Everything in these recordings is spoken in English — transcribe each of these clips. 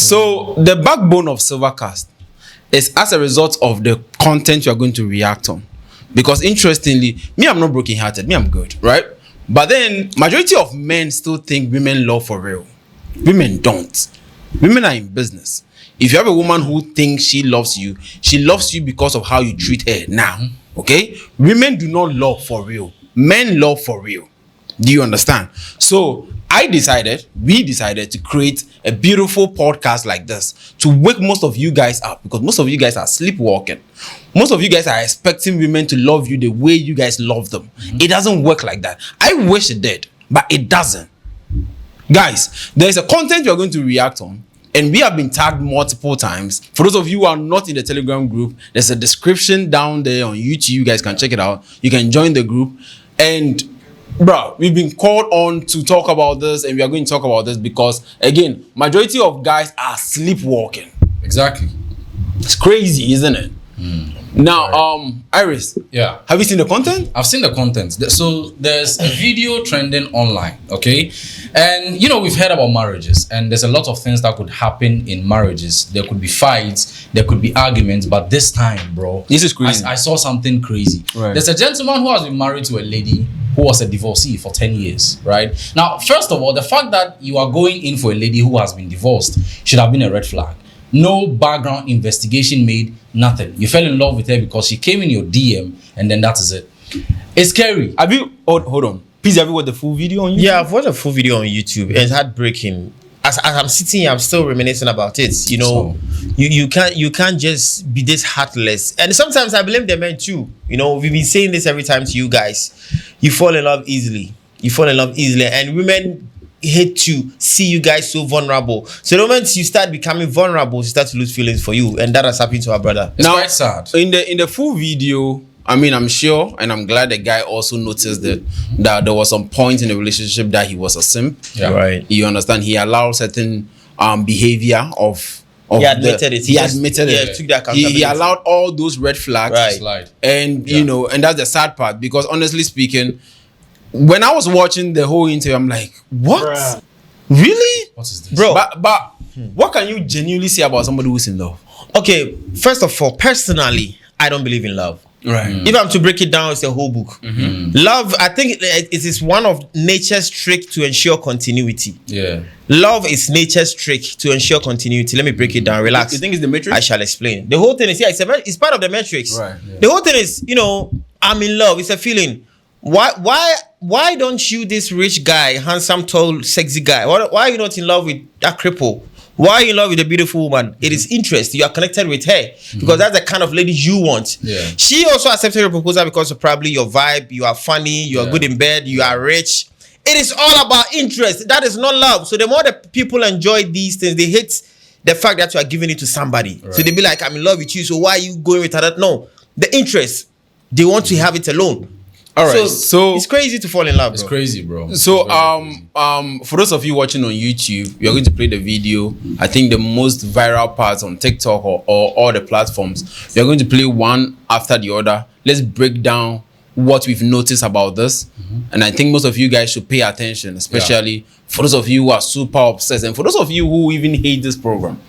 So the backbone of Silvercast is as a result of the content you are going to react on. Because interestingly, me, I'm not broken-hearted. Me, I'm good, right? But then majority of men still think women love for real. Women don't. Women are in business. If you have a woman who thinks she loves you because of how you treat her now. Okay? Women do not love for real. Men love for real. Do you understand? So we decided to create a beautiful podcast like this to wake most of you guys up, because most of you guys are sleepwalking. Most of you guys are expecting women to love you the way you guys love them. It doesn't work like that. I wish it did, but it doesn't. Guys, there's a content you're going to react on, and we have been tagged multiple times. For those of you who are not in the Telegram group, there's a description down there on YouTube. You guys can check it out. You can join the group. And bro, we've been called on to talk about this, and we are going to talk about this because, again, majority of guys are sleepwalking. Exactly. It's crazy, isn't it? Now, Iris. Yeah. Have you seen the content? I've seen the content. So there's a video trending online, okay? And, we've heard about marriages, and there's a lot of things that could happen in marriages. There could be fights, there could be arguments, but this time, bro, this is crazy. I saw something crazy. Right. There's a gentleman who has been married to a lady who was a divorcee for 10 years, right? Now, first of all, the fact that you are going in for a lady who has been divorced should have been a red flag. No background investigation made, nothing. You fell in love with her because she came in your DM, and then that is it. It's scary. Have you, hold on. Please, have you watched the full video on YouTube? Yeah, I've watched a full video on YouTube. It's heartbreaking. As I'm sitting here, I'm still reminiscing about it. You can't just be this heartless. And sometimes I blame the men too. We've been saying this every time to you guys. You fall in love easily. And women hate to see you guys so vulnerable. So the moment you start becoming vulnerable, you start to lose feelings for you, and that has happened to our brother. It's quite sad. In the full video, I mean, I'm sure, and I'm glad the guy also noticed that there was some point in the relationship that he was a simp. Yeah. Right. You understand? He allowed certain behavior of he admitted it. He admitted it. Took the accountability. He allowed all those red flags. Right. And and that's the sad part, because honestly speaking, when I was watching the whole interview, I'm like, what? Bruh. Really? What is this? Bro, but what can you genuinely say about somebody who's in love? Okay, first of all, personally, I don't believe in love. Right. If I'm to break it down, it's a whole book. Love, I think it is one of nature's trick to ensure continuity. Yeah. Love is nature's trick to ensure continuity. Let me break it down. Relax. You think it's the matrix? I shall explain. The whole thing is, it's part of the matrix. Right. Yeah. The whole thing is, I'm in love. It's a feeling. Why don't you, this rich guy, handsome, tall, sexy guy, why are you not in love with that cripple? Why are you in love with a beautiful woman? It is interest. You are connected with her because that's the kind of lady you want. Yeah. She also accepted your proposal because of probably your vibe. You are funny. You are good in bed. You are rich. It is all about interest. That is not love. So the more that people enjoy these things, they hate the fact that you are giving it to somebody. Right. So they be like, I'm in love with you. So why are you going with that? No, the interest. They want to have it alone. All right, so it's crazy to fall in love. It's crazy, bro. So for those of you watching on YouTube, we are going to play the video. I think the most viral parts on TikTok or all the platforms. We are going to play one after the other. Let's break down what we've noticed about this, and I think most of you guys should pay attention, especially for those of you who are super obsessed, and for those of you who even hate this program.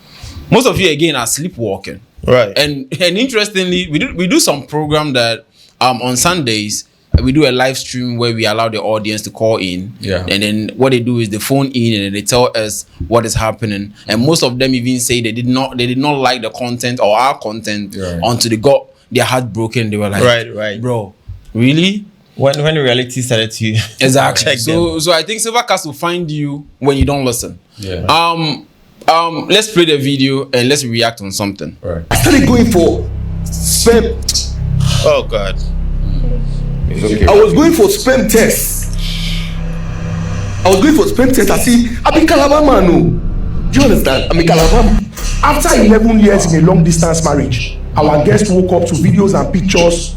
Most of you again are sleepwalking, right? And interestingly, we do some program that on Sundays. We do a live stream where we allow the audience to call in, and then what they do is they phone in and they tell us what is happening. And most of them even say they did not like the content or our content until they got their heart broken. They were like, right, bro, really? When reality started to exactly. So I think Silvercast will find you when you don't listen. Yeah. Let's play the video and let's react on something. Right. I started going for sperm. Oh God. Okay. I was going for sperm tests. I see, I'm a Calabar man. No. Do you understand? I'm a Calabar man. After 11 years in a long distance marriage, our guest woke up to videos and pictures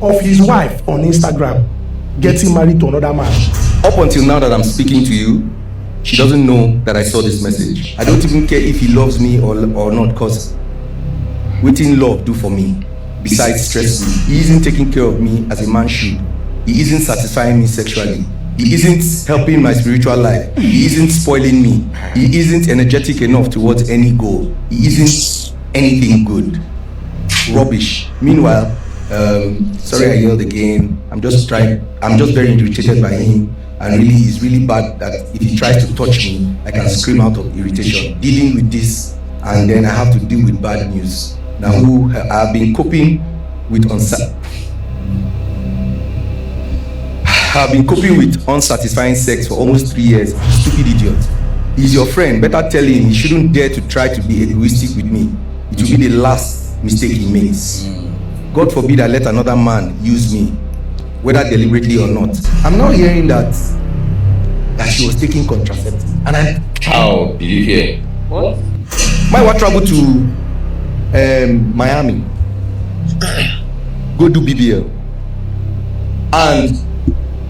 of his wife on Instagram getting married to another man. Up until now that I'm speaking to you, she doesn't know that I saw this message. I don't even care if he loves me or not, because waiting love do for me. Besides stress me, he isn't taking care of me as a man should. He isn't satisfying me sexually. He isn't helping my spiritual life. He isn't spoiling me. He isn't energetic enough towards any goal. He isn't anything good. Rubbish. Meanwhile, sorry I yelled again. I'm just very irritated by him, and really he's really bad that if he tries to touch me, I can scream out of irritation. Dealing with this, and then I have to deal with bad news. Now who I've been coping with unsatisfying sex for almost 3 years. Stupid idiot. He's your friend. Better tell him he shouldn't dare to try to be egoistic with me. It will be the last mistake he makes. God forbid I let another man use me, whether deliberately or not. I'm now hearing that she was taking contraceptives. And How did you hear? What? My wife traveled to Miami, go do BBL, and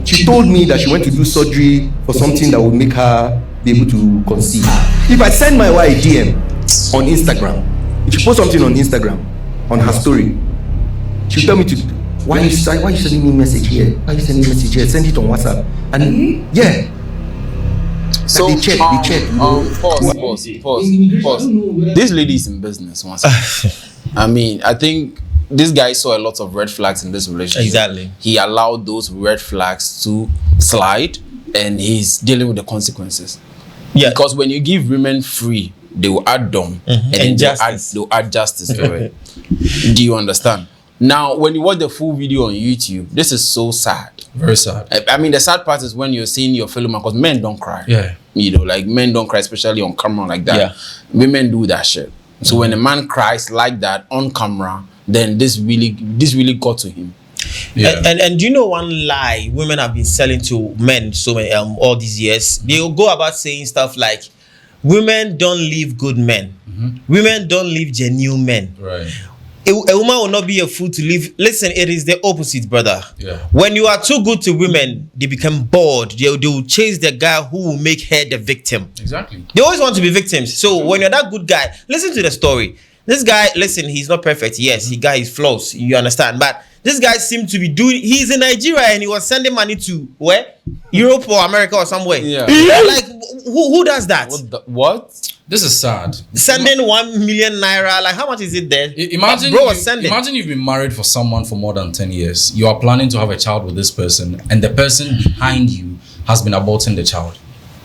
she told me that she went to do surgery for something that would make her be able to conceive. If I send my wife a DM on Instagram, if she posts something on Instagram, on her story, she'll tell me to, why you sending me a message here? Why you sending me a message here? Send it on WhatsApp. And yeah. So they check. Pause. This lady is in business once. I mean, I think this guy saw a lot of red flags in this relationship. Exactly. He allowed those red flags to slide, and he's dealing with the consequences. Yeah. Because when you give women free, they will add dumb, and then they'll add justice to it. Do you understand? Now, when you watch the full video on YouTube, this is so sad. Very sad. I mean, the sad part is when you're seeing your fellow man, because men don't cry. Yeah. You know, like men don't cry, especially on camera like that. Yeah. Women do that shit. So when a man cries like that on camera, then this really got to him. Yeah. And do you know one lie women have been selling to men so many all these years? They'll go about saying stuff like, women don't leave good men. Women don't leave genuine men. Right. A woman will not be a fool to leave. Listen, it is the opposite, brother. Yeah. When you are too good to women, they become bored. They will chase the guy who will make her the victim. Exactly. They always want to be victims. So when you're that good guy, listen to the story. This guy, listen, he's not perfect. Yes, he got his flaws. You understand? But this guy seemed to be he's in Nigeria and he was sending money to where? Europe or America or somewhere. Yeah. Like, who does that? What? This is sad. Sending 1 million naira. Like, how much is it there? Imagine you've been married for someone for more than 10 years. You are planning to have a child with this person, and the person behind you has been aborting the child.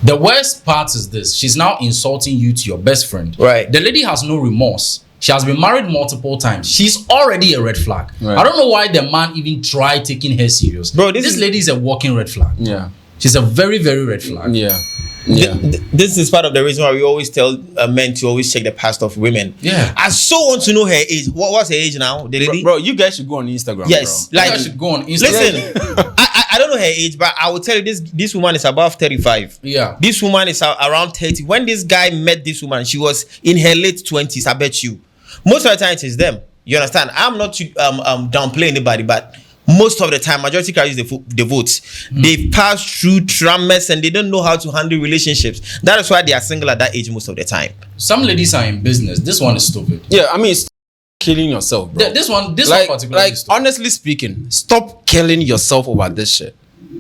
The worst part is this. She's now insulting you to your best friend. Right. The lady has no remorse. She has been married multiple times. She's already a red flag. Right. I don't know why the man even tried taking her serious. Bro, this lady is a walking red flag. Yeah. She's a very, very red flag. Yeah. Yeah. This is part of the reason why we always tell men to always check the past of women. Yeah. I so want to know her age. What's her age now? The lady? Bro, you guys should go on Instagram. Yes. Bro. Like, I should go on Instagram. Listen, I don't know her age, but I will tell you this woman is above 35. Yeah. This woman is around 30. When this guy met this woman, she was in her late 20s, I bet you. Most of the time it is them. You understand? I'm not to downplay anybody, but most of the time, majority carries the votes. They pass through traumas and they don't know how to handle relationships. That is why they are single at that age most of the time. Some ladies are in business. This one is stupid. Yeah, I mean, stop killing yourself, bro. This one like, particularly is stupid. honestly speaking, stop killing yourself over this shit.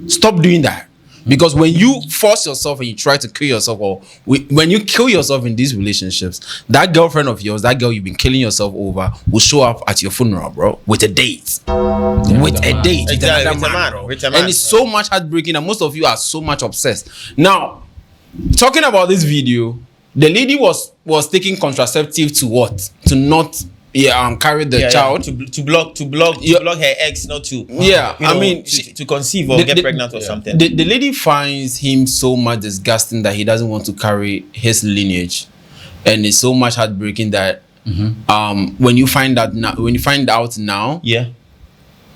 Stop doing that. Because when you force yourself and you try to kill yourself, or when you kill yourself in these relationships, that girlfriend of yours, that girl you've been killing yourself over, will show up at your funeral, bro, with a date. With a date. With another man, bro. And it's so much heartbreaking, and most of you are so much obsessed. Now, talking about this video, the lady was taking contraceptive to what? To not carry the child. To block her ex, not to I mean to conceive or get pregnant or something. The lady finds him so much disgusting that he doesn't want to carry his lineage, and it's so much heartbreaking that when you find out now,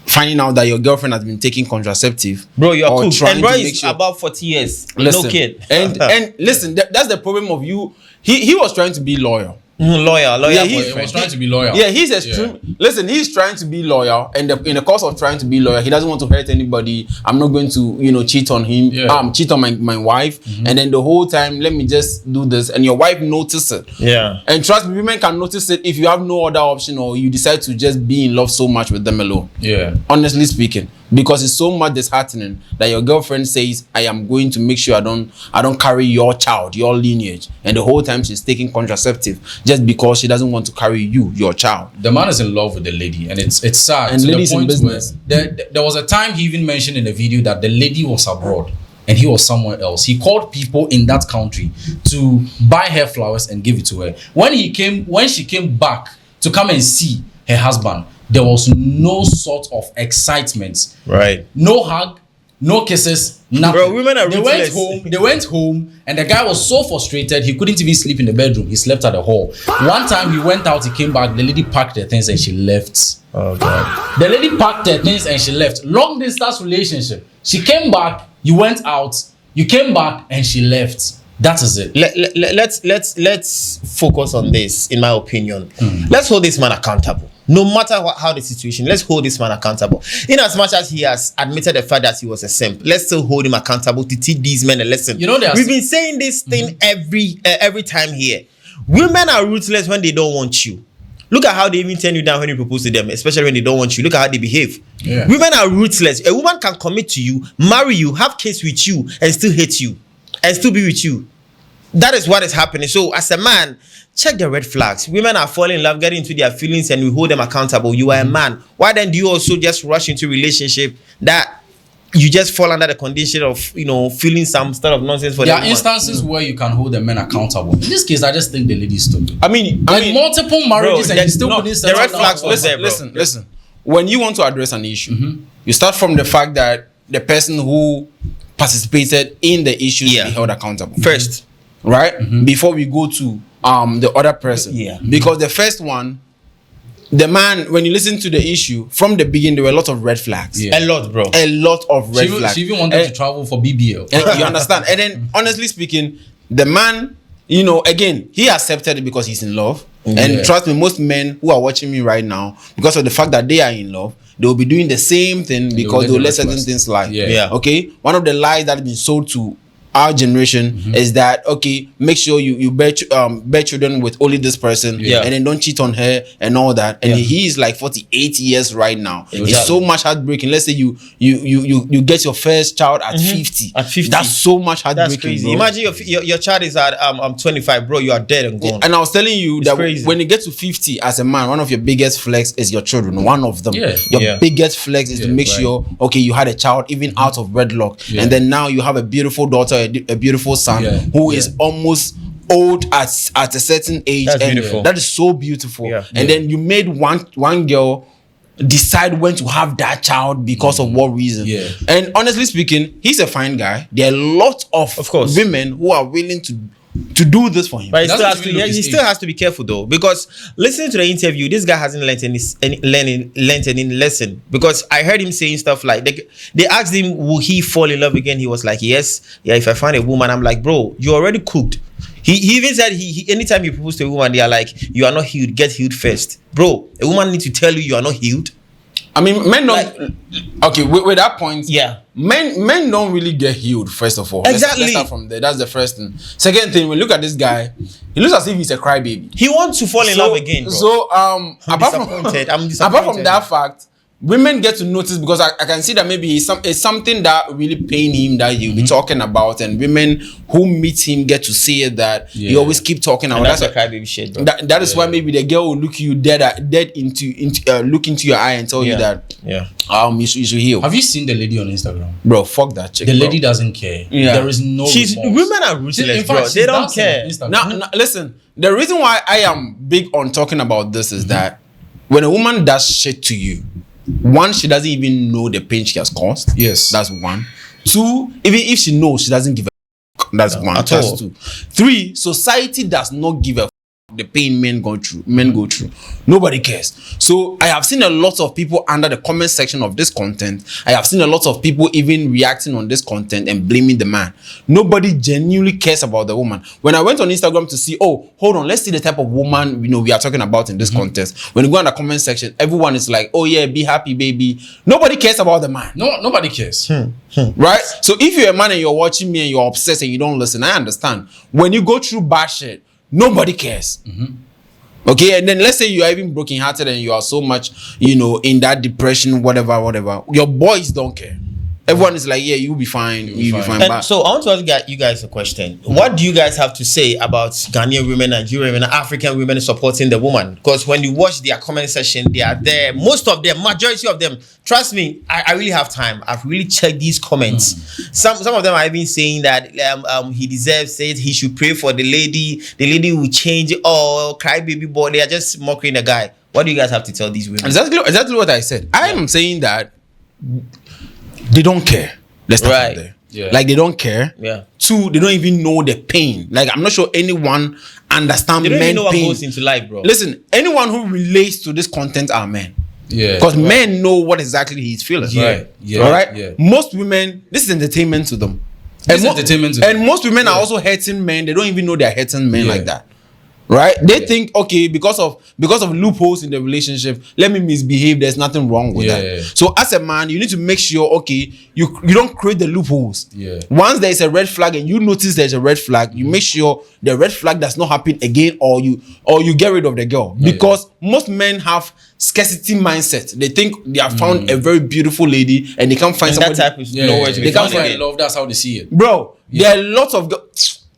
finding out that your girlfriend has been taking contraceptive, bro, you're cool. trying And bro to make is sure, about 40 years, listen, no kid. and listen, that's the problem of you. He was trying to be loyal. Lawyer. Yeah, He was trying to be loyal. Yeah, he's extreme. Yeah. Listen, he's trying to be loyal, and in the course of trying to be loyal, he doesn't want to hurt anybody. I'm not going to, cheat on him. Cheat on my wife, and then the whole time, let me just do this, and your wife notices it. Yeah. And trust me, women can notice it if you have no other option, or you decide to just be in love so much with them alone. Yeah. Honestly speaking, because it's so much disheartening that your girlfriend says, I am going to make sure I don't carry your child, your lineage, and the whole time she's taking contraceptive just because she doesn't want to carry your child. The man is in love with the lady, and it's sad. And to ladies the in point where business. there was a time he even mentioned in the video that the lady was abroad and he was somewhere else. He called people in that country to buy her flowers and give it to her. When she came back to come and see her husband, there was no sort of excitement. Right. No hug, no kisses, nothing. Bro, women are They ruthless. went home, and the guy was so frustrated he couldn't even sleep in the bedroom. He slept at the hall. One time he went out, he came back, the lady packed her things and she left. Oh God. The lady packed her things and she left. Long distance relationship. She came back, you went out, you came back and she left. That is it. Let's focus on this. In my opinion, let's hold this man accountable. No matter how the situation, let's hold this man accountable. In as much as he has admitted the fact that he was a simp, let's still hold him accountable to teach these men a lesson. You know, we've been saying this thing every time here. Women are ruthless when they don't want you. Look at how they even turn you down when you propose to them, especially when they don't want you. Look at how they behave. Yeah. Women are ruthless. A woman can commit to you, marry you, have kids with you, and still hate you, and still be with you. That is what is happening. So as a man, check the red flags. Women are falling in love, getting into their feelings, and we hold them accountable. You are a man. Why then do you also just rush into a relationship that you just fall under the condition of, feeling some sort of nonsense for There them? are instances where you can hold the men accountable. In this case, I just think the lady is stupid. I mean, Multiple marriages and you still couldn't the red flags was there, bro. Listen. When you want to address an issue, you start from the fact that the person who participated in the issue should be held accountable First. right? Before we go to the other person. Yeah. Because the first one, the man, when you listen to the issue, from the beginning, there were a lot of red flags. Yeah. A lot, bro. A lot of red flags. She even wanted to travel for BBL. And you understand? And then, honestly speaking, the man, again, he accepted it because he's in love. And trust me, most men who are watching me right now, because of the fact that they are in love, they will be doing the same thing because they'll let certain things lie. Yeah. Okay? One of the lies that has been sold to our generation is that, okay, make sure you bear children with only this person, and then don't cheat on her and all that. And he is like 48 years right now. It's so much heartbreaking. Let's say you get your first child at 50. At 50. That's so much heartbreaking. That's crazy. Bro. Imagine your child is at 25, bro. You are dead and gone. And I was telling you that crazy. when you get to 50 as a man, one of your biggest flex is your children. One of them. Your biggest flex is to make sure, okay, you had a child even out of wedlock. And then now you have a beautiful daughter, a beautiful son who is almost old at a certain age. That's and beautiful. that is so beautiful. And then you made one girl decide when to have that child because of what reason. And honestly speaking, he's a fine guy. There are a lot of course, women who are willing to do this for him. But he still has to be careful though, because listening to the interview, this guy hasn't learned any lesson. Because I heard him saying stuff like they asked him, will he fall in love again? He was like, yes, if I find a woman. I'm like, bro, you already cooked. He even said he anytime you propose to a woman, they are like, you are not healed, get healed first. Bro, a woman needs to tell you are not healed. I mean, men don't. Okay, with that point, men don't really get healed. First of all, exactly. Let's start from there. That's the first thing. Second thing, when you look at this guy, he looks as if he's a crybaby. He wants to fall in love again, bro. So I'm apart disappointed. from that fact, women get to notice, because I can see that maybe it's something that really pain him that he'll be talking about, and women who meet him get to see it that he always keep talking about. That's a crybaby shit, bro. That is why maybe the girl will look you dead look into your eye and tell you that you should heal. Have you seen the lady on Instagram? Bro, fuck that chick. The lady doesn't care. There is no remorse. Women are ruthless, bro. They don't care. Now, listen, the reason why I am big on talking about this is that when a woman does shit to you, one, she doesn't even know the pain she has caused. Yes. That's one. Two, even if she knows, she doesn't give a fuck. That's one. At That's all. two. Three, society does not give a fuck the pain men go through. Nobody cares. So I have seen a lot of people under the comment section of this content. I have seen a lot of people even reacting on this content and blaming the man. Nobody genuinely cares about the woman. When I went on Instagram to see, hold on, let's see the type of woman we are talking about in this contest. When you go in the comment section, everyone is like, oh yeah, be happy, baby. Nobody cares about the man. No, nobody cares. Right? So if you're a man and you're watching me and you're obsessed and you don't listen, I understand. When you go through bad shit, nobody cares. Okay, and then let's say you are even broken-hearted and you are so much, in that depression, whatever. Your boys don't care. Everyone is like, yeah, you'll be fine. You'll be fine. And so I want to ask you guys a question. What do you guys have to say about Ghanaian women, Nigerian women, African women supporting the woman? Because when you watch their comment section, they are there. Most of them, majority of them, trust me, I really have time. I've really checked these comments. Some of them are even saying that he deserves it. He should pray for the lady. The lady will change. Oh, cry baby boy. They are just mocking the guy. What do you guys have to tell these women? Exactly what I said. I am saying that they don't care. Let's start from there. Yeah. Like they don't care. Yeah. 2, they don't even know the pain. Like I'm not sure anyone understands They don't even know what pain. goes into life, bro. Listen, anyone who relates to this content are men. Yeah. Because men know what exactly he's feeling. Yeah. Yeah. All right. Yeah. Most women, this is entertainment to them. Entertainment to them. And most women are also hurting men. They don't even know they're hurting men like that. Right? They think, okay, because of loopholes in the relationship, let me misbehave. There's nothing wrong with that. Yeah. So as a man, you need to make sure, okay, you don't create the loopholes. Yeah. Once there is a red flag and you notice there's a red flag, you make sure the red flag does not happen again, or you get rid of the girl. Because most men have scarcity mindset. They think they have found a very beautiful lady and they can't find somebody. That type is nowhere to be They can't found find again. love. That's how they see it. Bro, there are lots of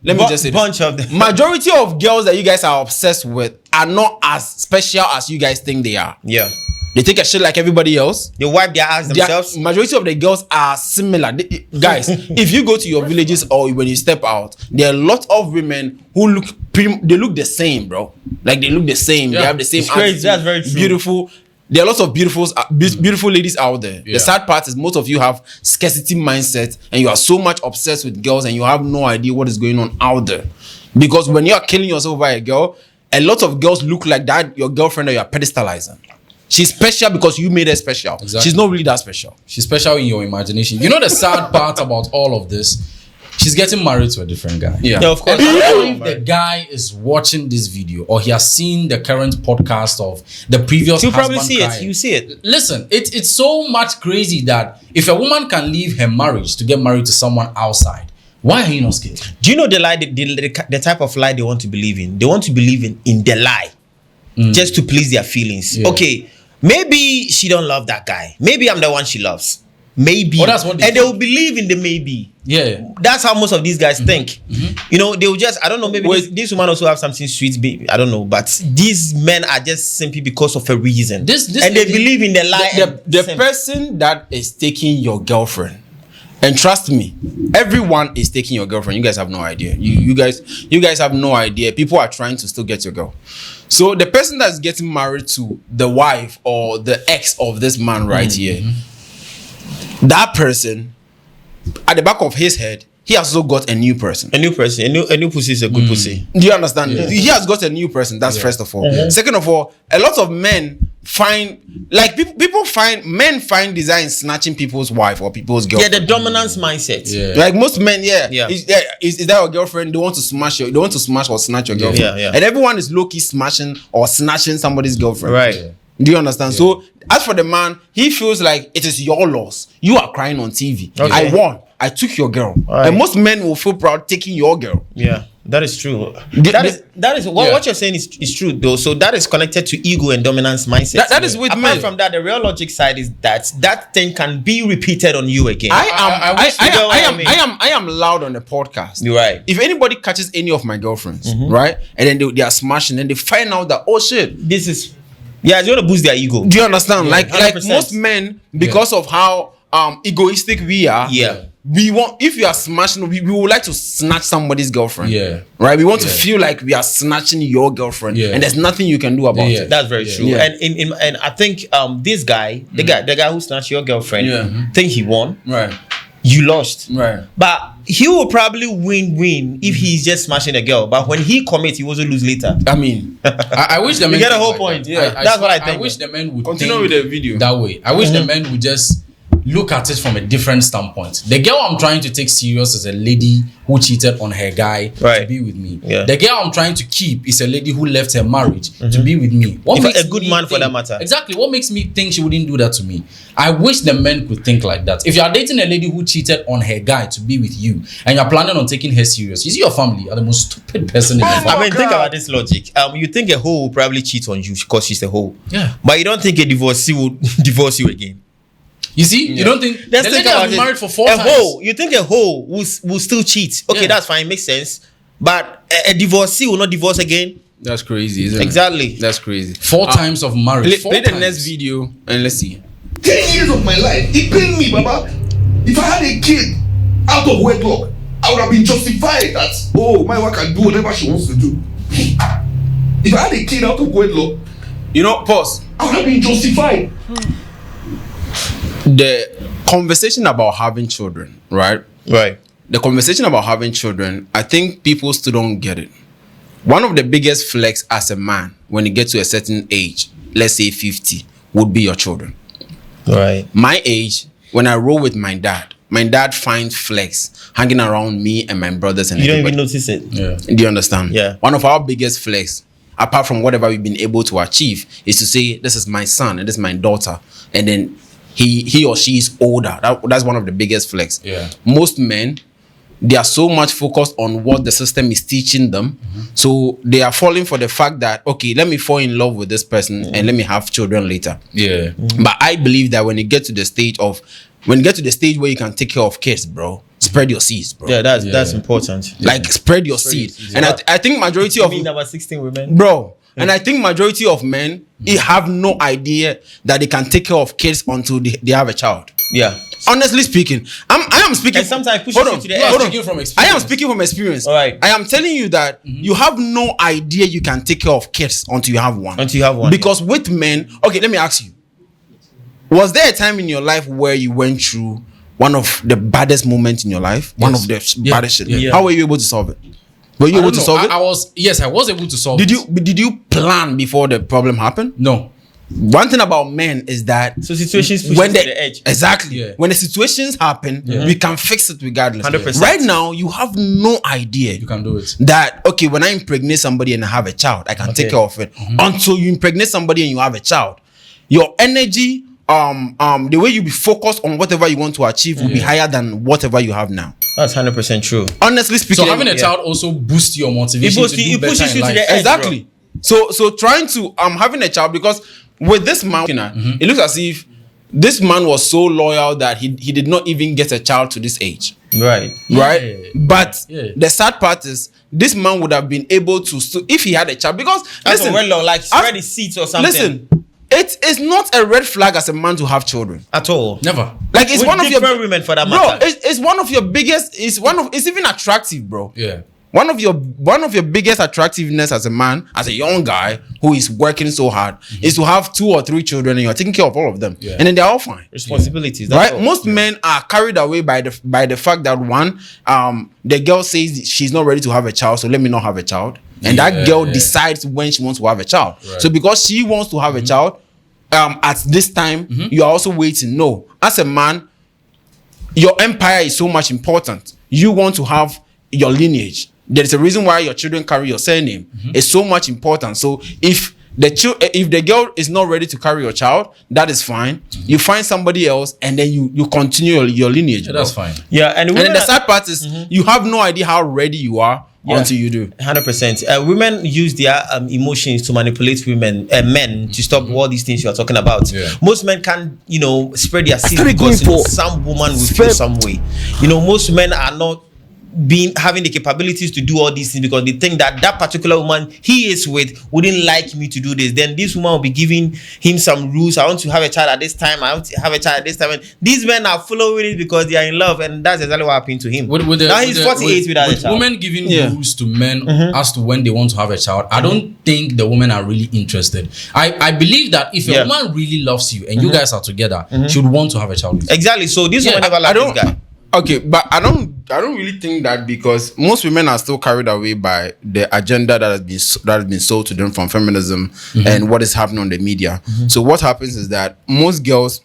let me just say bunch this. of them. Majority of girls that you guys are obsessed with are not as special as you guys think they are. Yeah. They take a shit like everybody else. They wipe their ass themselves. Majority of the girls are similar. Guys, if you go to your villages or when you step out, there are a lot of women who they look the same, bro. Like they look the same. Yeah. They have the same It's crazy. attitude. That's very true. Beautiful. There are lots of beautiful ladies out there. Yeah. The sad part is most of you have scarcity mindset and you are so much obsessed with girls and you have no idea what is going on out there. Because when you are killing yourself by a girl, a lot of girls look like that your girlfriend that you are pedestalizing. She's special because you made her special. Exactly. She's not really that special. She's special in your imagination. You know the sad part about all of this? She's getting married to a different guy. Yeah. Yeah, of course. And I don't know if the guy is watching this video or he has seen the current podcast of the previous You'll probably husband see it. crying. You see it. Listen, it's so much crazy that if a woman can leave her marriage to get married to someone outside, why are you not scared? Do you know the lie, the type of lie they want to believe in? They want to believe in the lie just to please their feelings. Yeah. Okay, maybe she don't love that guy. Maybe I'm the one she loves. Maybe. Oh, that's what they and they will believe in the maybe. Yeah. That's how most of these guys think. You know, they will just, I don't know, maybe this woman also have something sweet, baby. I don't know. But these men are just simply because of a reason. And they believe in the lie. The person that is taking your girlfriend, and trust me, everyone is taking your girlfriend. You guys have no idea. You guys have no idea. People are trying to still get your girl. So the person that's getting married to the wife or the ex of this man right here, that person, at the back of his head, he has also got a new person. A new person. A new pussy is a good pussy. Do you understand? Yeah. He has got a new person. That's first of all. Second of all, a lot of men find, like men find desire in snatching people's wife or people's girlfriend. Yeah, the dominance mindset. Yeah. Like most men, Yeah. Is that your girlfriend? They want to smash or snatch your girlfriend. Yeah. And everyone is low-key smashing or snatching somebody's girlfriend. Right. Yeah. Do you understand? So as for the man, he feels like it is your loss. You are crying on TV. Okay. I won. I took your girl. Right. And most men will feel proud taking your girl. Yeah, that is true. That is what you're saying is true though. So that is connected to ego and dominance mindset. That is with Apart men. from that, the real logic side is that thing can be repeated on you again. I am loud on the podcast. You're right. If anybody catches any of my girlfriends, right, and then they are smashing, and they find out that, oh shit, This is it's going to boost their ego. do you understand? Like 100%. most men, because of how egoistic we are, we want, if you are smashing, we would like to snatch somebody's girlfriend. Yeah. Right? We want to feel like we are snatching your girlfriend. Yeah. And there's nothing you can do about it. That's very true. Yeah. And I think this guy, the guy who snatched your girlfriend, think he won. Right. You lost. Right. But he will probably win if he's just smashing a girl. But when he commits, he also lose later. I mean, I wish the men You get the think whole like point. that. Yeah. That's what I think. I wish the men would Continue think with the video. that way. I wish the men would just look at it from a different standpoint. The girl I'm trying to take serious is a lady who cheated on her guy to be with me. Yeah. The girl I'm trying to keep is a lady who left her marriage to be with me. What If makes a good me man for think- that matter. Exactly. What makes me think she wouldn't do that to me? I wish the men could think like that. If you are dating a lady who cheated on her guy to be with you, and you're planning on taking her serious, you see your family are the most stupid person in the family. I mean, think about this logic. You think a hoe will probably cheat on you because she's a hoe. Yeah. But you don't think a divorcee will divorce you again. You see, you don't think Let's the think lady has about been it. married for 4 A times. hoe, you think a hoe will still cheat? Okay, Yeah. that's fine, makes sense. But a divorcee will not divorce again. That's crazy, isn't Exactly. it? That's crazy. 4 times of marriage. Play the times. next video and let's see. 10 years of my life, it pained me, Baba. If I had a kid out of wedlock, I would have been justified that, oh, my wife can do whatever she wants to do. If I had a kid out of wedlock, You know, pause. I would have been justified. The conversation about having children, right? Right. The conversation about having children, I think people still don't get it. One of the biggest flex as a man when you get to a certain age, let's say 50, would be your children. Right. My age, when I roll with my dad finds flex hanging around me and my brothers and You don't even everybody. notice it. Yeah. Do you understand? Yeah. One of our biggest flex, apart from whatever we've been able to achieve, is to say, this is my son and this is my daughter. And then he or she is older. That's one of the biggest flex. Yeah. Most men, they are so much focused on what the system is teaching them. So they are falling for the fact that, okay, let me fall in love with this person and let me have children later. Yeah. But I believe that when you get to the stage where you can take care of kids, bro, spread your seeds, bro. Yeah, that's important. Like spread your seed. And I think majority You of mean about 16 women? bro, and I think majority of men they have no idea that they can take care of kids until they have a child. Yeah. Honestly speaking, I am speaking. And sometimes pushes hold you on, to the You are edge. hold on. speaking from I experience. am speaking from experience. All right. I am telling you that you have no idea you can take care of kids until you have one. Until you have one, Because with men, okay, let me ask you. Was there a time in your life where you went through one of the baddest moments in your life? One of the baddest shit. Yeah. How were you able to solve it? Were you I able don't to know. solve it? I was able to solve Did it. you plan before the problem happened? No. One thing about men is that So situations push when you to the edge. exactly Yeah. when the situations happen, we can fix it regardless. 100%. Right now, you have no idea You can do it. that okay, when I impregnate somebody and I have a child, I can take care of it. Until you impregnate somebody and you have a child, your energy, the way you be focused on whatever you want to achieve will be higher than whatever you have now. That's 100% true. Honestly speaking, So having a child also boosts your motivation. It boosts to you- do it pushes better in you to life. the edge. exactly. So trying to having a child, because with this man, it looks as if this man was so loyal that he did not even get a child to this age. Right. Right? Yeah. But Yeah. the sad part is this man would have been able to if he had a child, because That's listen, like spread his seats or something. listen, it is not a red flag as a man to have children. At all. Never. Like it's With one of your different women for that bro, matter. it's one of your biggest, it's even attractive, bro. Yeah. One of your biggest attractiveness as a man, as a young guy who is working so hard, is to have 2 or 3 children and you're taking care of all of them. Yeah. And then they're all fine. Responsibilities. That's Right? all. Most men are carried away by the fact that one, the girl says she's not ready to have a child, so let me not have a child. And that girl decides when she wants to have a child. Right. So because she wants to have a child, at this time, you are also waiting. No. As a man, your empire is so much important. You want to have your lineage. There is a reason why your children carry your surname. It's so much important. So if the girl is not ready to carry your child, that is fine. You find somebody else and then you continue your lineage. Yeah, bro. that's fine. Yeah, and And women then the sad part is you have no idea how ready you are until you do. 100%. Women use their emotions to manipulate men to stop all these things you are talking about. Yeah. Most men can, spread their seeds started because going for- some woman will feel some way. Most men are not having the capabilities to do all these things because they think that particular woman he is with wouldn't like me to do this. Then this woman will be giving him some rules. I want to have a child at this time. I want to have a child at this time. And these men are following it because they are in love, and that's exactly what happened to him. Now he's 48 without a child. Women giving rules to men as to when they want to have a child, I don't think the women are really interested. I believe that if a woman really loves you and you guys are together, she would want to have a child with you. Exactly. So this woman never I liked don't this guy. Okay, but I don't really think that, because most women are still carried away by the agenda that has been sold to them from feminism and what is happening on the media. So what happens is that most girls,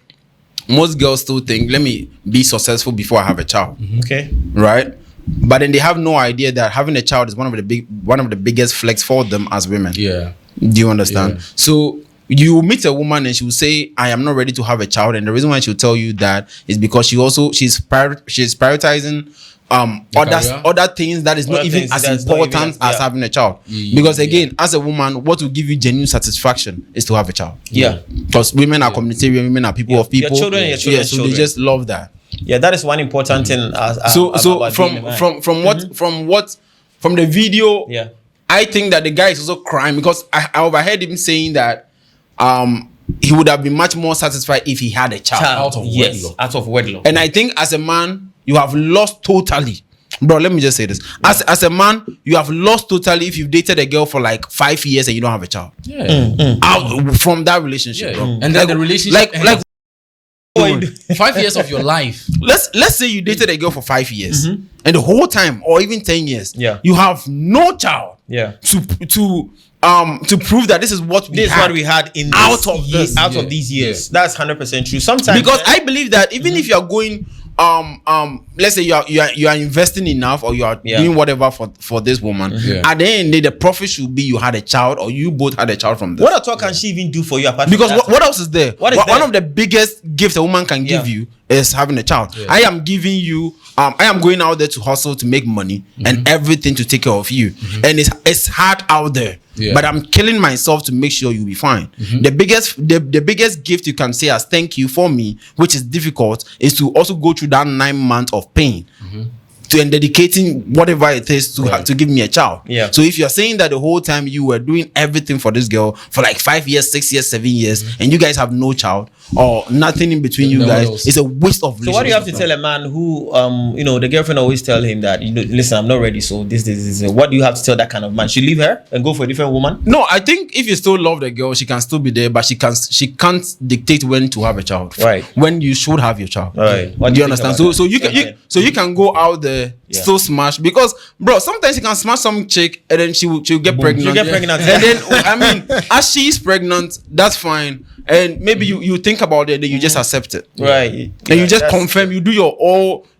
most girls still think, let me be successful before I have a child. Okay. Right? But then they have no idea that having a child is one of the biggest flex for them as women. Yeah. Do you understand? Yeah. So you meet a woman and she will say, I am not ready to have a child, and the reason why she'll tell you that is because she's prioritizing other things that is not even as important as having a child. Because again, as a woman, what will give you genuine satisfaction is to have a child. Yeah. Because women are communitarian, women are people of people. Your children, your children's so children. they just love that. Yeah, that is one important thing. So from the video, yeah, I think that the guy is also crying because I overheard him saying that he would have been much more satisfied if he had a child. Out of wedlock. Out of wedlock. And I think as a man, you have lost totally. Bro, let me just say this. As a man, you have lost totally if you've dated a girl for like 5 years and you don't have a child. Yeah. Out from that relationship, bro. And then the relationship like 5 years of your life. let's say you dated a girl for 5 years and the whole time, or even 10 years, you have no child. To prove that this is what we had in out of these years. That's 100% true. Sometimes because I believe that even if you are going let's say you are investing enough, or you are doing whatever for this woman, at the end of the day, the profit should be you had a child, or you both had a child from this. What at all can she even do for you apart because from that? what else is there? One of the biggest gifts a woman can give you is having a child. I am giving you I am going out there to hustle to make money and everything to take care of you, and it's hard out there, but I'm killing myself to make sure you'll be fine. The biggest gift you can say as thank you for me, which is difficult, is to also go through that 9 months of pain to and dedicating whatever it is to give me a child. So if you're saying that the whole time you were doing everything for this girl for like 5 years, 6 years, 7 years, and you guys have no child or nothing in between you guys, it's a waste of. So what do you have to tell a man who the girlfriend always tell him that, listen, I'm not ready, so this. What do you have to tell that kind of man? She leave her and go for a different woman? No, I think if you still love the girl, she can still be there, but she can't dictate when to have a child. Right. When you should have your child. Right. What do you understand? So you can go out there, still smash, because bro, sometimes you can smash some chick and then she'll get pregnant. She'll get pregnant. And then I mean, as she's pregnant, that's fine. And maybe you think about it, then you just accept it. Right. And you just confirm, you do your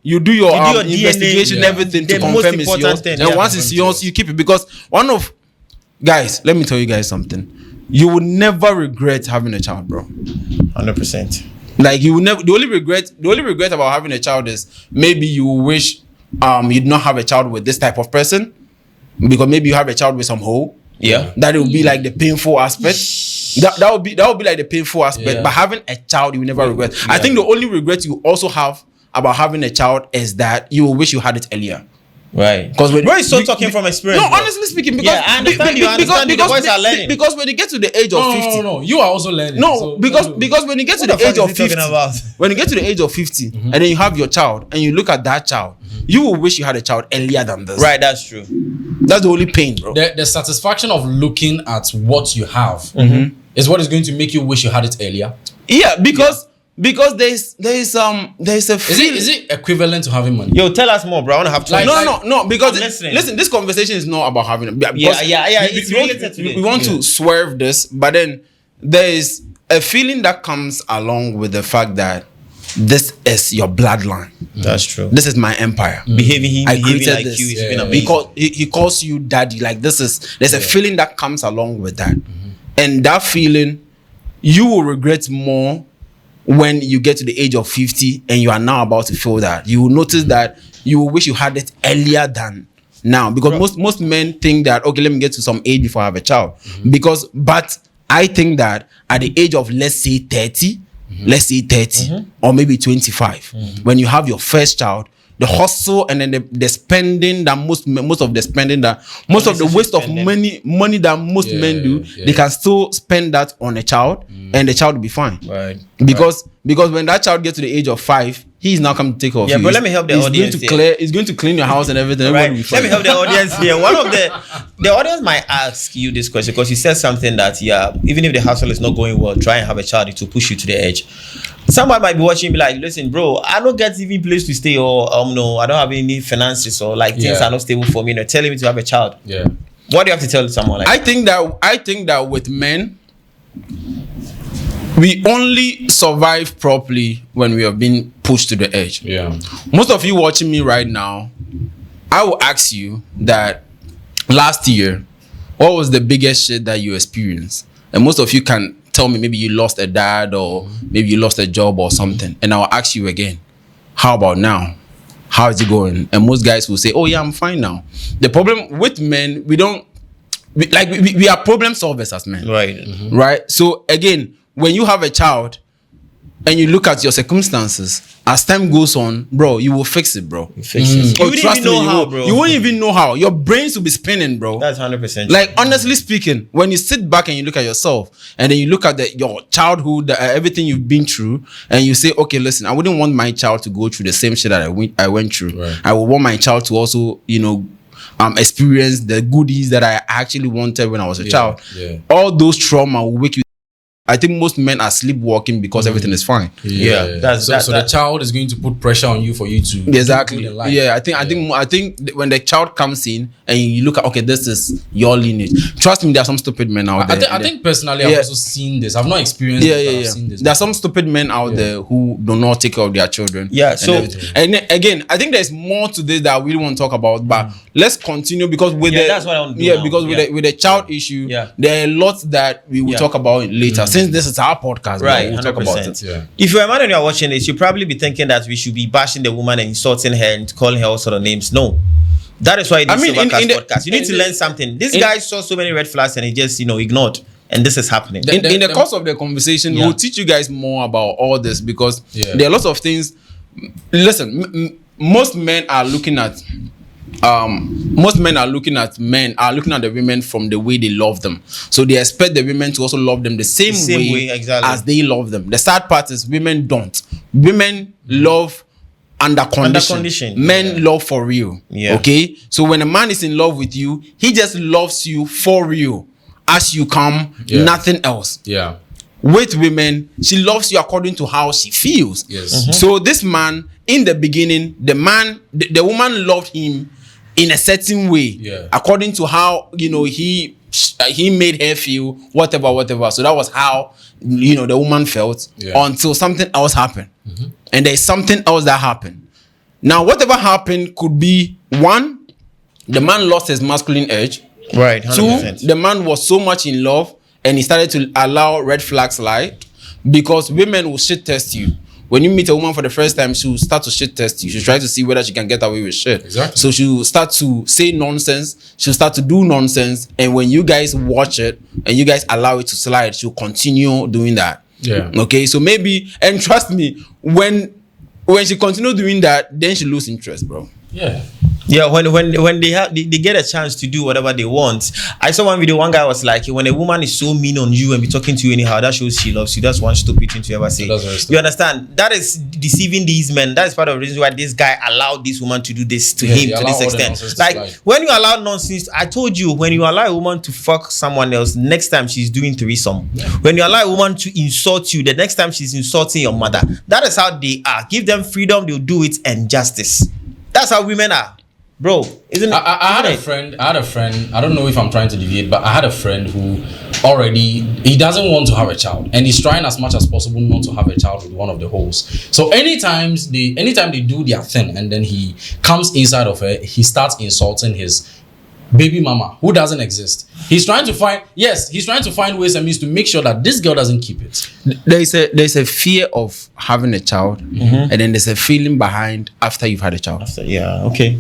investigation, DNA, everything to the confirm most it's important yours. thing, And once it's yours, you keep it. Because guys, let me tell you guys something. You will never regret having a child, bro. 100%. Like you will never. The only regret about having a child is maybe you wish you did not have a child with this type of person, because maybe you have a child with some hoe. Yeah. That will be like the painful aspect. That would be like the painful aspect. Yeah. But having a child, you will never regret. I think the only regret you also have about having a child is that you will wish you had it earlier. Right. Because bro is so talking from experience. No, bro. honestly speaking, because I understand you. The boys are learning. Because when you get to the age of 50, No, you are also learning. No, because when you get to the age of 50, when you get to the age of 50, and then you have your child, and you look at that child, you will wish you had a child earlier than this. Right, that's true. That's the only pain, bro. The satisfaction of looking at what you have is what is going to make you wish you had it earlier. Yeah, because there's a feeling. Is it equivalent to having money? Yo, tell us more, bro. I want to have choice. No, because listening. listen, this conversation is not about having it. It's related to we want to swerve this, but then there is a feeling that comes along with the fact that this is your bloodline. That's true. This is my empire. Behaving I created like this. you is been amazing. He calls you daddy. Like there's a feeling that comes along with that, and that feeling you will regret more when you get to the age of 50 and you are now about to feel that. You will notice that you will wish you had it earlier than now, because most men think that, okay, let me get to some age before I have a child. But I think that at the age of let's say 30 or maybe 25, when you have your first child, the hustle and then the spending that most of the waste of money that most men do, they can still spend that on a child, and the child will be fine. Right. Because when that child gets to the age of 5, he's now coming to take care of you. Yeah, but let me help the audience. He's going to clean your house and everything. Right. Let me help the audience here. One of the audience might ask you this question because you said something that even if the hustle is not going well, try and have a child to push you to the edge. Somebody might be watching and be like, listen, bro, I don't get even place to stay, or no, I don't have any finances, or like things are not stable for me. They're telling me to have a child. Yeah. What do you have to tell someone like I think that with men, we only survive properly when we have been pushed to the edge. Yeah. Most of you watching me right now, I will ask you that last year, what was the biggest shit that you experienced? And most of you can tell me maybe you lost a dad or maybe you lost a job or something. And I'll ask you again, how about now? How is it going? And most guys will say, oh yeah, I'm fine now. The problem with men, we are problem solvers as men. Right. Right? So again, when you have a child and you look at your circumstances, as time goes on, bro, you will fix it, bro. You wouldn't even know how, bro. You won't even know how. Your brains will be spinning, bro. That's 100%. Like, honestly speaking, when you sit back and you look at yourself and then you look at your childhood, everything you've been through, and you say, okay, listen, I wouldn't want my child to go through the same shit that I went through. Right. I would want my child to also, experience the goodies that I actually wanted when I was a child. Yeah. All those trauma will wake you. I think most men are sleepwalking because everything is fine. Yeah. So the child is going to put pressure on you for you to Exactly. do good in life. Yeah, I think when the child comes in and you look at, okay, this is your lineage. Trust me, there are some stupid men out there. I think personally, I've also seen this. I've not experienced it, but I've seen this. There are some stupid men out there who do not take care of their children. Yeah, and again, I think there's more to this that we really want to talk about, but let's continue because that's what I want to do now. because with the child issue, Yeah. there are lots that we will talk about later. Since this is our podcast, Right, we'll talk about 100%. it. Yeah. If you're a man and you're watching this, you'll probably be thinking that we should be bashing the woman and insulting her and calling her all sort of names. No. That is why this podcast. You need to learn something. This guy saw so many red flags and he just, ignored. And this is happening. In the course of the conversation, we'll teach you guys more about all this because there are lots of things. Listen, most men are looking at the women from the way they love them. So they expect the women to also love them the same way exactly. as they love them. The sad part is women don't. Women love under condition. Men love for real. Yeah. Okay? So when a man is in love with you, he just loves you for real. As you come, nothing else. Yeah. With women, she loves you according to how she feels. Yes. So this man, in the beginning, the woman loved him in a certain way, according to how he made her feel, whatever. So that was how the woman felt until something else happened, and there's something else that happened. Now, whatever happened could be one, the man lost his masculine edge. Right. 100%. Two, the man was so much in love and he started to allow red flags slide because women will shit test you. When you meet a woman for the first time, she'll start to shit test you. She'll try to see whether she can get away with shit. Exactly. So she'll start to say nonsense. She'll start to do nonsense. And when you guys watch it and you guys allow it to slide, she'll continue doing that. Yeah. Okay. So maybe, and trust me, when she continue doing that, then she lose interest, bro. Yeah. Yeah, when they get a chance to do whatever they want. I saw one video, one guy was like, when a woman is so mean on you and be talking to you anyhow, that shows she loves you. That's one stupid thing to ever say. You understand? That is deceiving these men. That is part of the reason why this guy allowed this woman to do this to him to this extent. Like, when you allow nonsense, I told you, when you allow a woman to fuck someone else, next time she's doing threesome. When you allow a woman to insult you, the next time she's insulting your mother. That is how they are. Give them freedom, they'll do it, and justice. That's how women are. Bro, isn't it? I had a friend, I don't know if I'm trying to deviate, but I had a friend who he doesn't want to have a child and he's trying as much as possible not to have a child with one of the hoes. So anytime they do their thing and then he comes inside of her, he starts insulting his baby mama who doesn't exist. He's trying to find ways and means to make sure that this girl doesn't keep it. There's a fear of having a child, and then there's a feeling behind after you've had a child. Okay.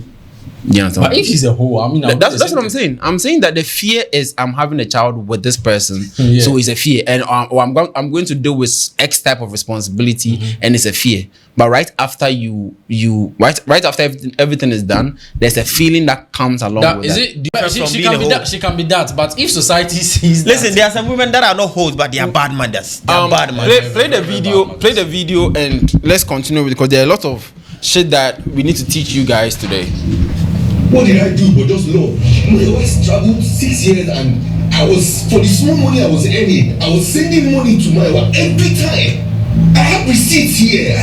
You know, but if she's a hoe, I mean, that's what I'm saying. I'm saying that the fear is I'm having a child with this person, so it's a fear, and I'm going to deal with X type of responsibility, and it's a fear. But right after right after everything is done, there's a feeling that comes along with that. She can be that, but if society sees listen, there are some women that are not hoes, but they are bad mothers. They are bad mothers. Play the video, and let's continue with it because there are a lot of shit that we need to teach you guys today. What did I do but just love? I always traveled 6 years and for the small money I was earning, I was sending money to my wife every time. I have receipts here.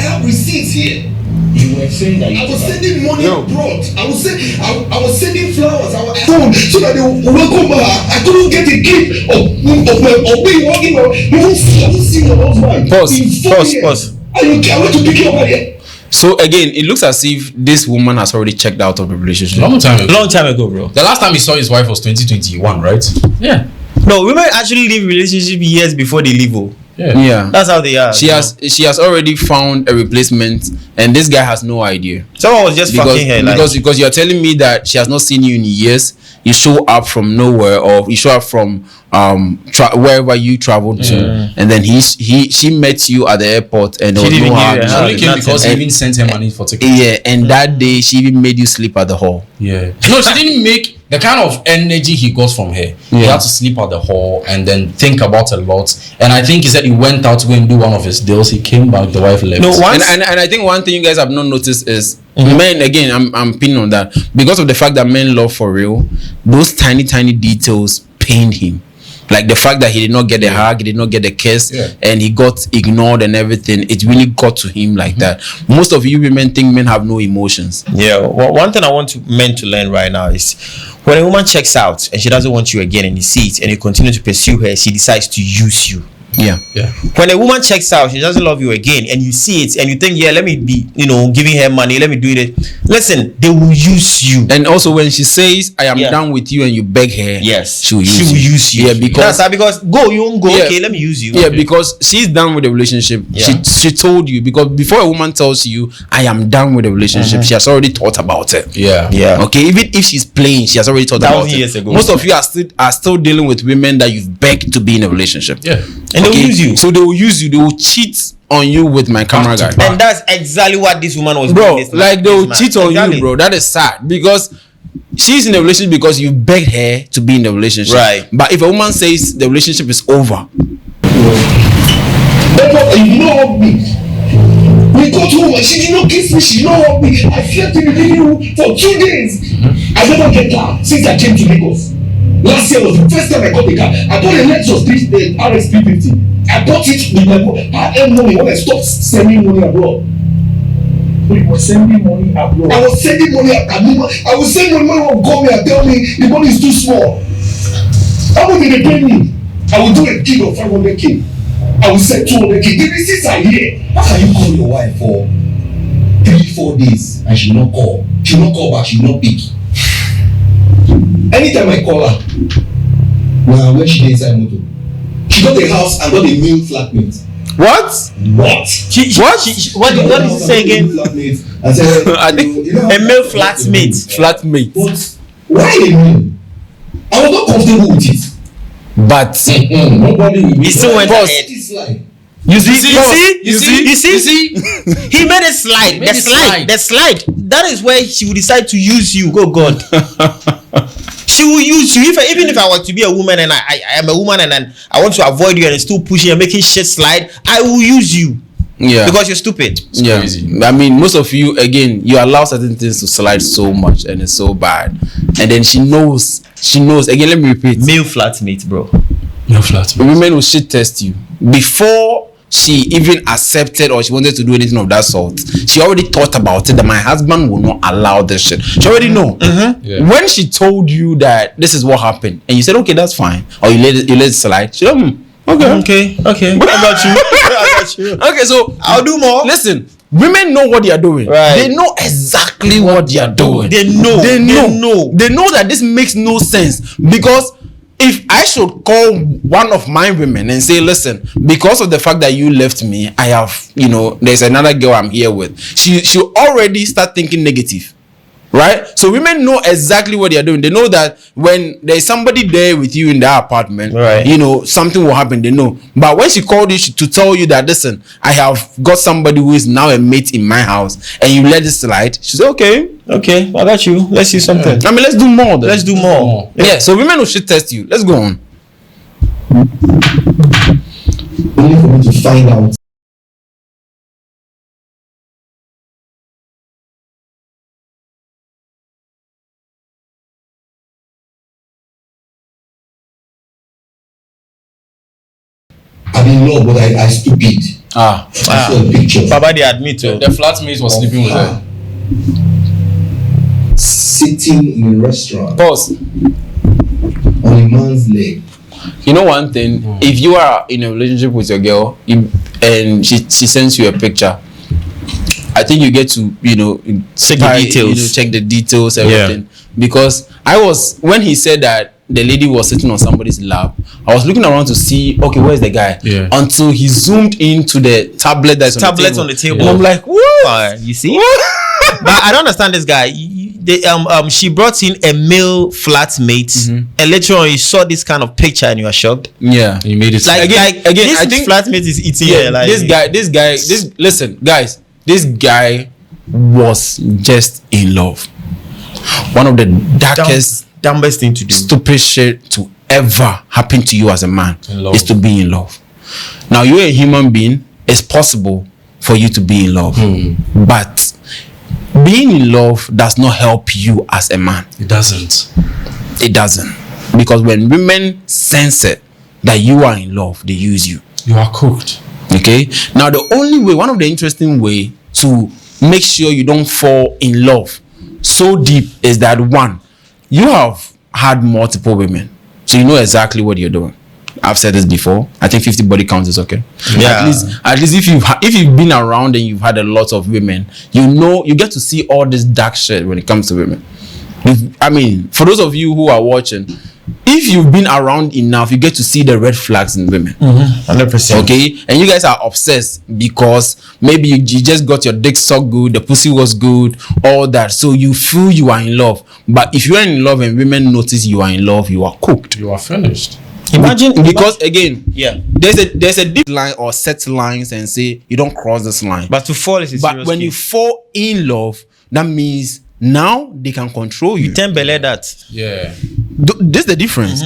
You were saying that I was sending money abroad. I was sending flowers. I was phone so that they will welcome her. I couldn't get a gift of being working. You won't see your husband. Pause. I went to pick you up here. So again, it looks as if this woman has already checked out of the relationship. Long time ago, bro. The last time he saw his wife was 2021, right? Yeah. No, women actually leave relationship years before they leave. Yeah. That's how they are. She has already found a replacement, and this guy has no idea. Someone was just fucking her. Because you're telling me that she has not seen you in years. You show up from nowhere, or you show up from wherever you traveled to, and then she met you at the airport, and she didn't she only came because he even sent her money for tickets. Yeah, and that day she even made you sleep at the hall. Yeah. No, she didn't make the kind of energy he got from her. He had to sleep at the hall and then think about a lot. And I think he said he went out to go and do one of his deals. He came back, the wife left. No, and I think one thing you guys have not noticed is men, again, I'm pinning on that, because of the fact that men love for real, those tiny details pained him. Like the fact that he did not get a hug, he did not get a kiss, and he got ignored and everything. It really got to him like that. Most of you women think men have no emotions. Yeah. Well, one thing I want men to learn right now is when a woman checks out and she doesn't want you again and you see it and you continue to pursue her, she decides to use you. Yeah. When a woman checks out, she doesn't love you again, and you see it, and you think, let me be, giving her money, let me do it. Listen, they will use you. And also, when she says, "I am done with you," and you beg her, she will use you. Yeah, because go, you won't go. Yeah. Okay, let me use you. Yeah, because she's done with the relationship. Yeah. She told you, because before a woman tells you, "I am done with the relationship," she has already thought about it. Yeah. Okay, even if she's playing, she has already thought about it. Years ago. Most of you are still dealing with women that you've begged to be in a relationship. Yeah. And they will use you. So they will use you. They will cheat on you with my camera guy. And that's exactly what this woman was doing. Bro, like they will cheat on you, bro. That is sad, because she's in a relationship because you begged her to be in the relationship. Right. But if a woman says the relationship is over, you know me. We got home and she did not kiss me. She did not hug me. I slept in the living room for 2 days. I never get car since I came to Lagos. Last year was the first time I got the car. I bought a Lexus RX 350. I bought it with my own money when I stopped sending money abroad. We were sending money abroad. I was sending money abroad. I was sending money when call me and tell me the money is too small. How much did they pay me? I will do a gig of 500k. I will send 200k. The receipts are here. How can you call your wife for 3-4 days and she not call? She not call back. She not pick. Anytime I call her, when she gets inside motor, she got a house and got a male flatmate. What? What did you say again? I said, a male flatmate. Flatmate. But why a male? I was not comfortable with it. But nobody will he still went ahead. You see? He made a slide. The slide. That is where she will decide to use you. Oh God. She will use you. Even if I were to be a woman and I am a woman and I want to avoid you and still pushing and making shit slide, I will use you. Yeah. Because you're stupid. It's crazy. I mean, most of you, again, you allow certain things to slide so much and it's so bad. And then she knows. Again, let me repeat. Male flatmate, bro. Male flatmate. Women will shit test you. Before she even accepted or she wanted to do anything of that sort, she already thought about it, that my husband will not allow this shit. She already know. Yeah. When she told you that this is what happened and you said, okay, that's fine, or you let it slide, she said, okay. I got you. Okay, so I'll do more. Listen, women know what they are doing. Right. They know exactly what they are doing. They know that this makes no sense, because if I should call one of my women and say, listen, because of the fact that you left me, I have, there's another girl I'm here with, she'll already start thinking negative. Right? So women know exactly what they are doing. They know that when there's somebody there with you in that apartment, right, something will happen. They know. But when she called you to tell you that, listen, I have got somebody who is now a mate in my house, and you let it slide, she said, okay, I got you. Let's see something. I mean, let's do more. Then. Let's do more. Yeah. So women will shit test you. Let's go on. Only for me to find out. I'm in love, but I stupid. I saw a picture. Baba, they admit to. The flatmate was sleeping with her. Sitting in a restaurant Pause. on a man's leg. You know one thing, if you are in a relationship with your girl and she sends you a picture, I think you get to Check the details. check the details, everything. Because when he said that the lady was sitting on somebody's lap, I was looking around to see, okay, where's the guy? Yeah. Until he zoomed into the tablet that's On the table. and I'm like, what? You see? But I don't understand this guy. She brought in a male flatmate, and later on you saw this kind of picture and you are shocked. Yeah. You made it Again, this I think flatmate is eating her. Like, listen, guys, this guy was just in love. One of the darkest, dumbest thing to do. stupid shit to ever happen to you as a man is to be in love. Now, you're a human being. It's possible for you to be in love, but being in love does not help you as a man. It doesn't. It doesn't, because when women sense it that you are in love, they use you. You are cooked. Okay. Now, one of the interesting way to make sure you don't fall in love so deep is that, one, you have had multiple women, so you know exactly what you're doing. I've said this before. I think 50 body counts is okay. Yeah. At least if you've been around and you've had a lot of women, you get to see all this dark shit when it comes to women. I mean, for those of you who are watching, if you've been around enough, you get to see the red flags in women. 100%. Okay, and you guys are obsessed because maybe you just got your dick sucked good, the pussy was good, all that, so you feel you are in love. But if you are in love and women notice you are in love, you are cooked. You are finished. Because again, Yeah. there's a deep line or set lines and say you don't cross this line. But to fall is a But serious when you case. fall in love, that means now they can control you. Tembele that. Yeah. This is the difference.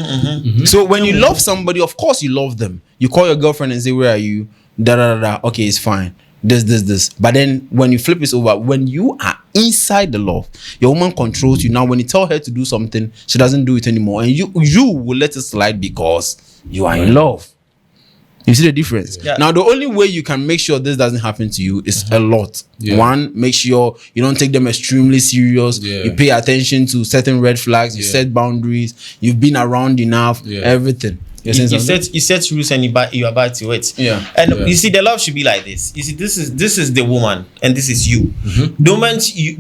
So when you love somebody, of course you love them. You call your girlfriend and say, "Where are you?" Da da da da. Okay, it's fine. This. But then when you flip it over, when you are inside the love, your woman controls you. Now, when you tell her to do something, she doesn't do it anymore, and you will let it slide because you are in love. You see the difference? Yeah. Now, the only way you can make sure this doesn't happen to you is a lot. Yeah. One, make sure you don't take them extremely serious. Yeah. You pay attention to certain red flags. You set boundaries. You've been around enough. Yeah. Everything. You set rules and you abide to it. Yeah. And Yeah. you see, the love should be like this. You see, this is the woman and this is you. The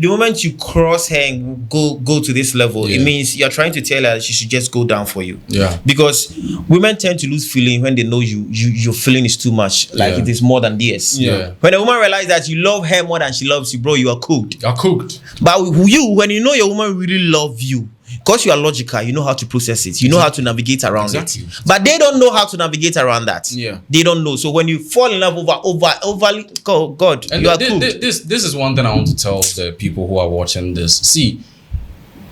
moment you cross her and go to this level, it means you're trying to tell her that she should just go down for you. Yeah. Because women tend to lose feeling when they know your feeling is too much, like Yeah. it is more than theirs. Yeah. When a woman realizes that you love her more than she loves you, bro, you are cooked. You are cooked. But when you know your woman really love you, because you are logical, you know how to process it. You know how to navigate around it. But they don't know how to navigate around that. Yeah. They don't know. So when you fall in love overly, God, And you are this is one thing I want to tell the people who are watching this. See,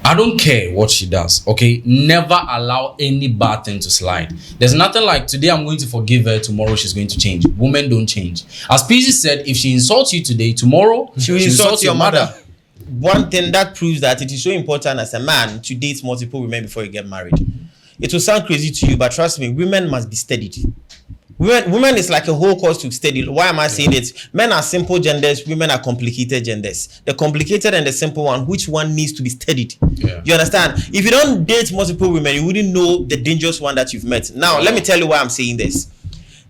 I don't care what she does, okay? Never allow any bad thing to slide. There's nothing like today I'm going to forgive her, tomorrow she's going to change. Women don't change. As PG said, if she insults you today, tomorrow she will insult your mother. One thing that proves that it is so important as a man to date multiple women before you get married. It will sound crazy to you, but trust me, women must be steadied. Women is like a whole course to study. Why am I saying it? Men are simple genders, women are complicated genders. The complicated and the simple one, which one needs to be studied? Yeah. You understand? If you don't date multiple women, you wouldn't know the dangerous one that you've met. Now, let me tell you why I'm saying this.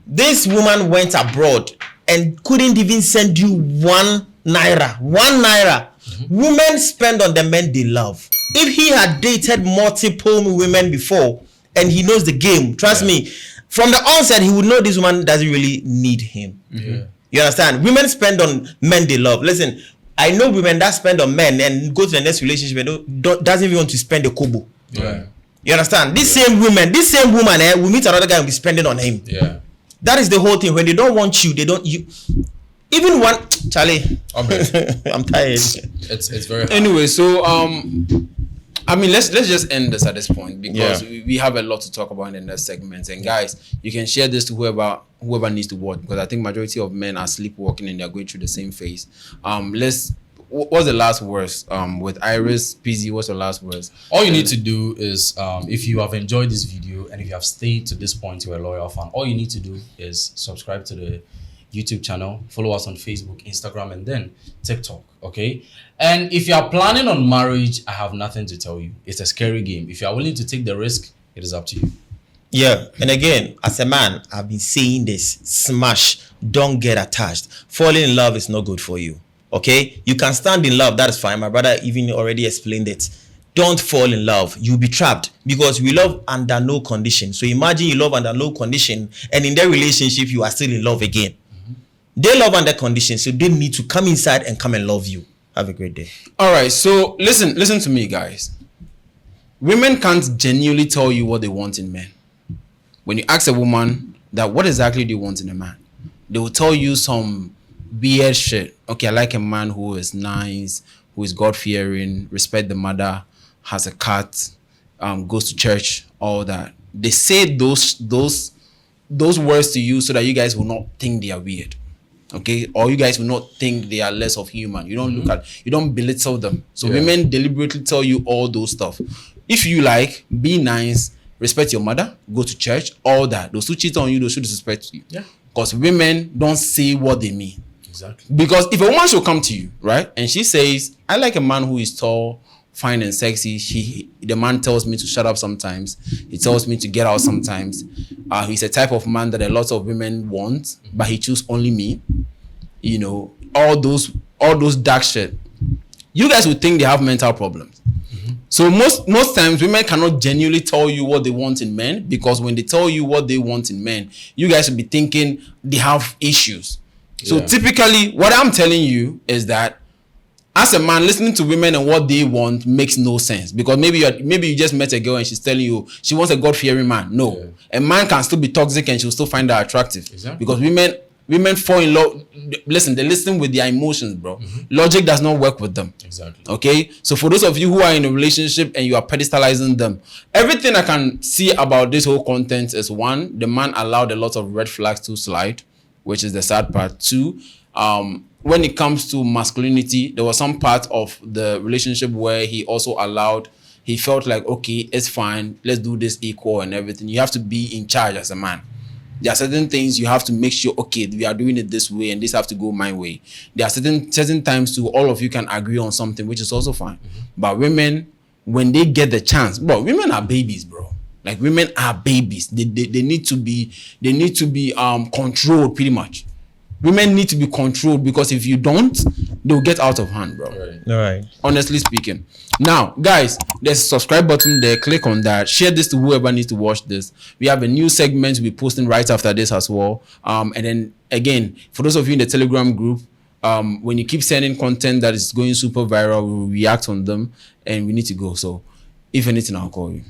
This woman went abroad and couldn't even send you 1 naira. 1 naira. Women spend on the men they love. If he had dated multiple women before and he knows the game, trust me, from the onset he would know this woman doesn't really need him. You understand? Women spend on men they love. Listen, I know women that spend on men and go to the next relationship and doesn't even want to spend a kobo. Yeah. You understand? This same woman will meet another guy and be spending on him. Yeah. That is the whole thing. When they don't want you, they don't you. Even one Charlie, I'm tired. It's very hard. Anyway, so I mean, let's just end this at this point because we have a lot to talk about in the next segments. And guys, you can share this to whoever needs to watch, because I think majority of men are sleepwalking and they're going through the same phase. Let's what's the last words? With Iris, PZ, what's the last words? All you need to do is, if you have enjoyed this video and if you have stayed to this point, you're a loyal fan, all you need to do is subscribe to the YouTube channel, follow us on Facebook, Instagram, and then TikTok, okay? And if you are planning on marriage, I have nothing to tell you. It's a scary game. If you are willing to take the risk, it is up to you. Yeah, and again, as a man, I've been saying this: smash, don't get attached. Falling in love is not good for you. Okay, you can stand in love, that is fine. My brother even already explained it. Don't fall in love, you'll be trapped, because we love under no condition. So imagine you love under no condition, and in their relationship you are still in love again. They love under conditions, so they need to come inside and come and love you. Have a great day. All right, so listen to me, guys. Women can't genuinely tell you what they want in men. When you ask a woman that what exactly do you want in a man, they will tell you some weird shit. Okay, I like a man who is nice, who is God-fearing, respect the mother, has a cat, goes to church, all that. They say those words to you so that you guys will not think they are weird. Okay, or you guys will not think they are less of human. You don't you don't belittle them. So women deliberately tell you all those stuff. If you like, be nice, respect your mother, go to church, all that. Those who cheat on you, those who disrespect you. Yeah. Because women don't say what they mean. Exactly. Because if a woman should come to you, right, and she says, I like a man who is tall, fine and sexy. The man tells me to shut up sometimes. He tells me to get out sometimes. He's a type of man that a lot of women want, but he chooses only me. You know, all those dark shit. You guys would think they have mental problems. So most times women cannot genuinely tell you what they want in men, because when they tell you what they want in men, you guys should be thinking they have issues. So typically what I'm telling you is that as a man, listening to women and what they want makes no sense, because maybe you just met a girl and she's telling you she wants a God-fearing man. No, a man can still be toxic and she'll still find her attractive. Exactly. Because women fall in love. Listen, they listen with their emotions, bro. Logic does not work with them. Exactly. Okay, so for those of you who are in a relationship and you are pedestalizing them, everything I can see about this whole content is, one, the man allowed a lot of red flags to slide, which is the sad part. Two, when it comes to masculinity, there was some part of the relationship where he also allowed, he felt like, okay, it's fine, let's do this equal and everything. You have to be in charge as a man. There are certain things you have to make sure, okay, we are doing it this way and this have to go my way. There are certain times too, all of you can agree on something, which is also fine. But women, when they get the chance, bro, women are babies, bro. Like, women are babies. They need to be controlled pretty much. Women need to be controlled, because if you don't, they'll get out of hand, bro. All right. Honestly speaking. Now, guys, there's a subscribe button there. Click on that. Share this to whoever needs to watch this. We have a new segment we'll be posting right after this as well. And then again, for those of you in the Telegram group, when you keep sending content that is going super viral, we will react on them, and we need to go. So if anything, I'll call you.